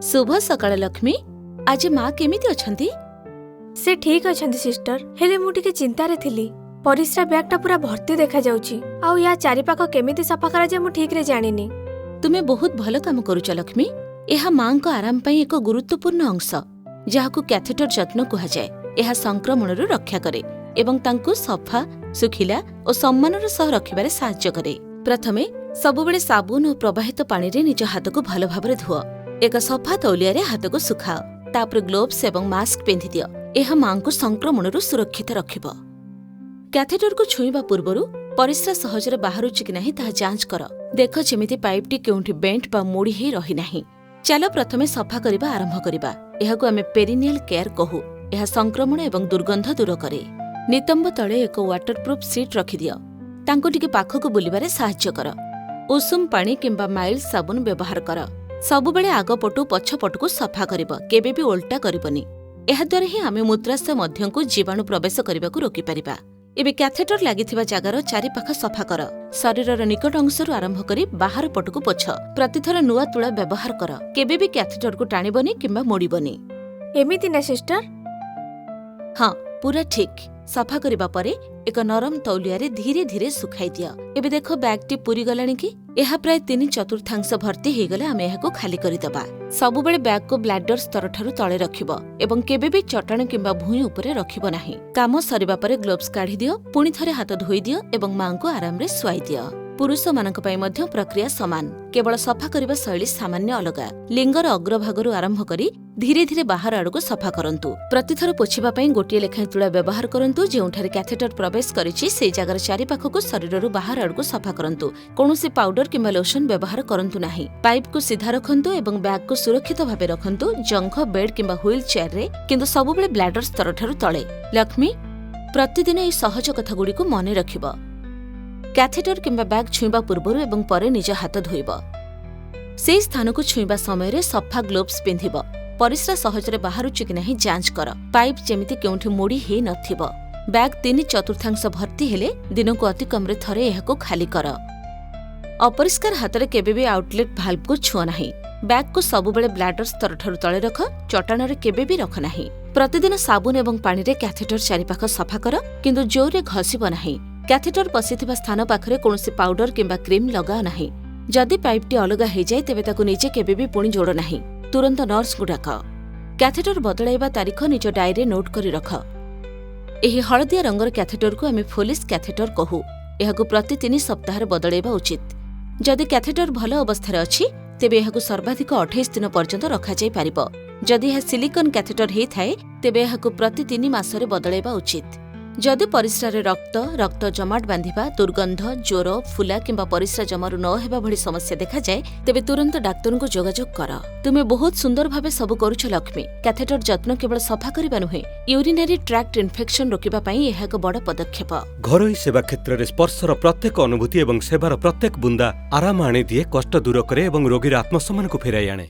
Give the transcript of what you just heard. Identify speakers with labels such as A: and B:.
A: शुभ सकाळ लक्ष्मी। आज माँ केमिति अछंती?
B: से ठीक अछंती सिस्टर, हेले मु टिके चिंता रे थिली। परिस्रा बैगटा पूरा भर्ती देखा जाउची। आउ या चारिपाख केमिति सफा करा जे मु ठीक रे जानिनी।
A: तुमे बहुत भल काम करूच लक्ष्मी। एहा माँ को आराम पई एक गुरुत्वपूर्ण अंश, जहाकु कैथेटर जत्न कुहा जाय। एहा संक्रमणरू रक्षा करे एवं तांकु सफा, सुखिला और सम्मानर सह रखिबारे सहाय्य करे। प्रथमे सबुबेले साबुन और प्रवाहित पानी रे निज हाथ को भल भाबरे धुओ। एक सफा तौलिया रे हाथ को सुखाओ। तापर ग्लोव्स एवं मास्क पिंधि दियो। एहा माँ को संक्रमणरू सुरक्षित रखिबो। कैथेटर को छुईबा पूर्वरु परिस्रा सहजरे बाहरुची कि नाही ताहा जांच कर। देख जेमिति पाइपटी केउंठी बेंट बा मोड़ी हे रही नाही। चलो प्रथमे सफा करिबा आरंभ करिबा। एहाकु आमे पेरिनियल केयर कहू। एहा संक्रमण एवं दुर्गंध दूर करे। नितंब तळे एक वाटरप्रूफ सीट रखि दियो। तांको टिके पाखकु बुलिबारे सहाय्य कर। उषुम पानी किंबा माइल्ड साबुन व्यवहार कर। सबुबेले आगपटु पछपटकु सफा करिब, केबे भी उल्टा करिबनी। एहा द्वारा ही आमे मूत्राशय मध्यकु जीवाणु प्रवेश करिबाकु रोकी परिबा। एबे कैथेटर लागिथिबा जागार चारिपाख सफा कर। शरीरर निकट अंशरु आरंभ करी बाहर पटकु पोछ। प्रतिथर नुआ तुळा व्यवहार कर। केबे भी कैथेटर को टाणिबनी किंबा मोड़िबनी।
B: एमिति ना सिस्टर?
A: हाँ, पूरा ठीक। सफा करिबा परे एक नरम तौलिया रे धीरे धीरे सुखाई दिया। एबे देखो बैगटी पूरी गलानी कि? एहा प्राय 3/4 भर्ती हे गले आमे एहाको खाली करि दबा। सबुबेले बैग को ब्लैडर स्तर ठारू तळे रखिबो एवं केबे भी चटाण किंबा भूई उपरे रखिबो नाही। काम सरिबा परे ग्लोव्स काढी दियो, पुणी थरे हाथ धोई दियो एवं मां को आराम रे सुआई दियो। पुरुष मानक पई मध्य प्रक्रिया समान, केवल सफा करिबा शैली सामान्य अलगा। लिंगर अग्रभागरु आरंभ करी धीरे धीरे बाहर आड़को सफा करंतु। प्रतिथर पोछिबा पई गोटिए लेखाएं तुळा व्यवहार करंतु। जेउठारे कैथेटर प्रवेश करिछि सेई जागार चारिपाखकु शरीररु बाहर आड़को सफा करंतु। कोनोसी पाउडर किंबा लोशन व्यवहार करंतु नाही। पाइप को सीधा रखंतु एवं बैग को सुरक्षित भाबे रखंतु। जंघ, बेड किंबा व्हील चेयर रे, किंतु सबुबेले ब्लैडर स्तर ठारू तळे। लक्ष्मी, प्रतिदिन एई सहज कथा गुडीको मने रखिबो। कैथेटर किंबा बैग छुईबा पूर्वरु एवं परे निज हाथ धोइब। सेई स्थान को छुईबा समय रे सफा ग्लोव्स पिंधिब। परिस्रा सहजरे बाहरुची कि नाही जांच कर। पाइप जेमिति केउंठी मोड़ी हे नथिब। बैग 3/4 भर्ती हेले दिनकु अति कमरे थरे एहाको खाली कर। अपरिष्कार हाथ रे केबे भी आउटलेट भाल्व को छुओ नाही। बैग को सबुबेले ब्लैडर स्तर ठारू तळे रख। चटाण रे केबे भी रख नाही। प्रतिदिन साबुन एवं पानी रे कैथेटर चारिपाख सफा कर, किंतु जोरे घसीब नाही। कैथेटर पसिथिबा स्थान पाखरे कोनोसी पाउडर किंबा क्रीम लगाओ नाही। जदि पाइपटी अलगा हे जाय तेबे ताकु निजे केबे भी पुणी जोड़ नाही। तुरंत नर्स को डाक। कैथेटर बदलाइबा तारीख निज डायरी नोट करी रख। एही हळदिया रंगर कैथेटर को आमे फोलिस कैथेटर कहू। एहाकु प्रति 3 सप्ताह बदलाइबा उचित। जदि कैथेटर भल अवस्था रे अछि तेबे एहाकु सर्वाधिक 28 दिन पर्यंत रखा जाय पारिबो। जदि एहा सिलिकन कैथेटर हे थाए तेबे एहाकु प्रति 3 मासरे बदलाइबा उचित। जदि परिस्रारे रक्त जमाट बांधिबा, दुर्गंध, ज्वर, फुला किंबा परिस्रा जमारू न हेबा भली समस्या देखा जाए तेबे तुरंत डाक्टर को जोगाजोग कर। तुमे बहुत सुंदर भाबे सब करूछ लक्ष्मी। कैथेटर जत्न केवल सफा करिबा नुहे, यूरिनरी ट्रैक्ट इन्फेक्शन रोकिबा पई एहा एक बड़ पदक्षेप।
C: घरोई सेवा क्षेत्र रे स्पर्शर प्रत्येक अनुभूति एवं सेवार प्रत्येक बुंदा आराम आनी दिए, कष्ट दूर करे एवं रोगीर आत्मसम्मान को फेराई आने।